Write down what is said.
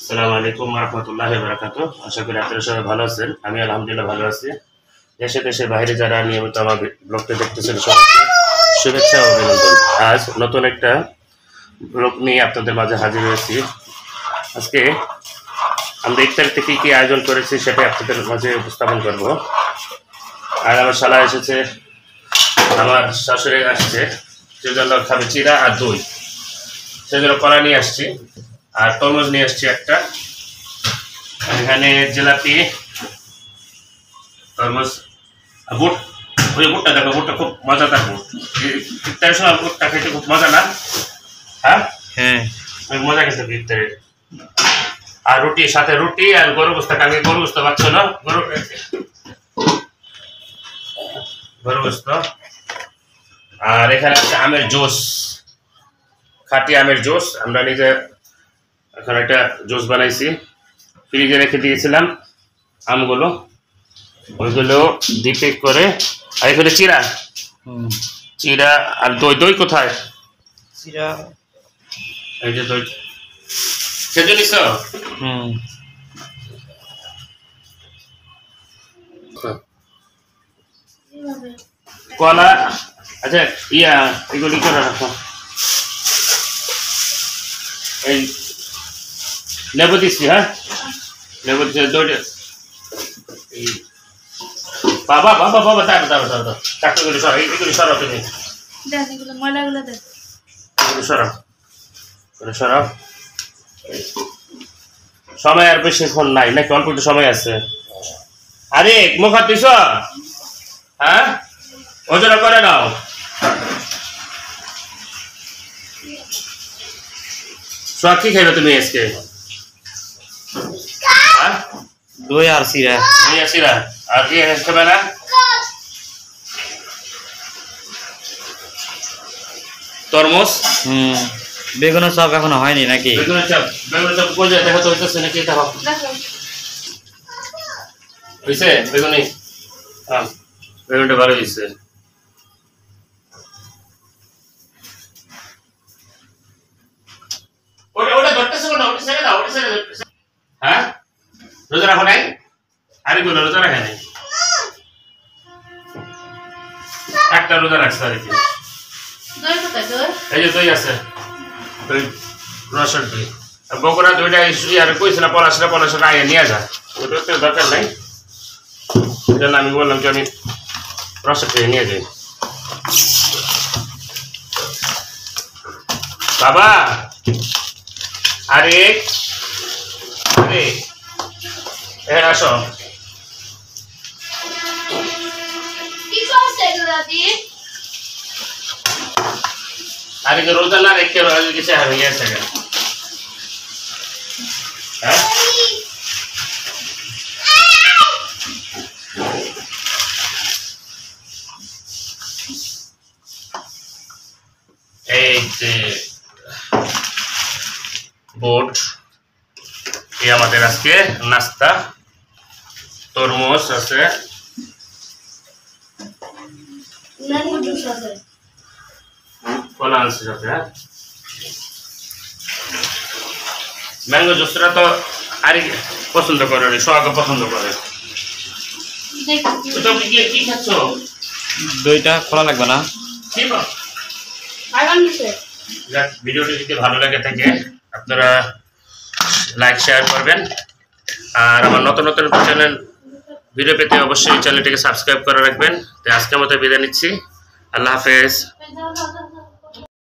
আসসালামু আলাইকুম ওয়া রাহমাতুল্লাহি ওয়া বারাকাতুহু। আশা করি আপনারা সবাই ভালো আছেন। আমি আলহামদুলিল্লাহ ভালো আছি। দেশে দেশের বাইরে যারা নিয়মিত আমার ব্লগটা দেখতেছেন সবাইকে শুভেচ্ছা ও অভিনন্দন। আজ নতুন একটা ব্লগ নিয়ে আপনাদের মাঝে হাজির হয়েছি। আজকে আমরা ইফতারিতে কী কী আয়োজন করেছি সেটা আপনাদের মাঝে উপস্থাপন করব। আর আমার শালা এসেছে, আমার শাশুড়ি আসছে, সেজন্য খাবে চিরা আর দই, সেজন্য কলা নিয়ে আসছি আর তরমুজ নিয়ে আসছি একটা। এখানে জিলাপি, তরমুজ, বুট। ওই বুটটা দেখো, বুটটা খুব মজাদার বুট। ইফতারের সময় বুটটা খেতে খুব মজা না? হ্যাঁ হ্যাঁ, মজা খেতে ইফতারের। আর রুটি, সাথে রুটি আর গরু গোস্ত। কালকে গরু গোস্ত পাচ্ছ না? গরু গোস্ত। আর এখানে আছে আমের জুস, খাঁটি আমের জুস। আমরা নিজে এখন একটা জুস বানাইছি, ফ্রিজে রেখে দিয়েছিলাম আমগুলো, ওইগুলো ডিপে করে। আর এখানে চিরা, চিরা আর দই। দই কোথায়? চিরা এই যে দই, সেজে নিছ? কলা, আচ্ছা ইয়া এগুলি করে রাখো। এই লেবু দিচ্ছি, হ্যাঁ লেবু দিচ্ছি, দইটা। এই বাবা বাবা বাবা, দাঁড়ো দাঁড়ো দাঁড়ো, চাকরিগুলি সরাও, এইগুলি সরাও, তুমি এগুলি সরাও, এগুলি সরাও। সময় আর বেশিক্ষণ নাই নাকি? অল্প একটু সময় আছে। আরে মুখ হাত দিছ? হ্যাঁ, ওজন করে নাও। সোয়া কি খাইবে তুমি আজকে? দই আর চিরা। দই আর চিরা। আর কি খাবে না? তরমুজ, বেগুনের চপ এখনো হয়নি নাকি? বেগুনের চপ। বেগুনের চপ কই যায়? দেখো তো হইতেছে নাকি? দেখো হইছে বেগুনি? হ্যাঁ, বেগুনটা ভালো হয়েছে। ওটা ধরতেছে না, ওটা ছেড়ে দাও, ওটা ছেড়ে দাও। হ্যাঁ, রোজা রাখো নাই? আরে বলো, রোজা রাখে নাই, একটা রোজা রাখছে আর কি। এই যে দই আছে, দই, রসের দই। বগুড়া দইটা আর কইছিল পলাশটা আগে নিয়ে যা, ওটা তো দরকার নাই। এই জন্য আমি বললাম যে আমি রসের দই নিয়ে যাই। বাবা, আরে আরে এখানে আসো। আরে রোজা না রেখে কিছু হয়ে গেছে। হ্যাঁ, এই যে বুট, এই আমাদের আজকে নাস্তা। তরমুজ আছে, কলা আনছে সাথে। হ্যাঁ, ম্যাঙ্গো জুসটা তো আরে পছন্দ করে, সোহাগ পছন্দ করে। কি খাচ্ছ? দইটা খোলা লাগবে না? ভিডিওটি যদি ভালো লাগে থাকে আপনারা লাইক শেয়ার করবেন। আর আমার নতুন নতুন চ্যানেল ভিডিও পেতে অবশ্যই চ্যানেলটিকে সাবস্ক্রাইব করে রাখবেন। তো আজকের মতো বিদায় নিচ্ছি। আল্লাহ হাফেজ।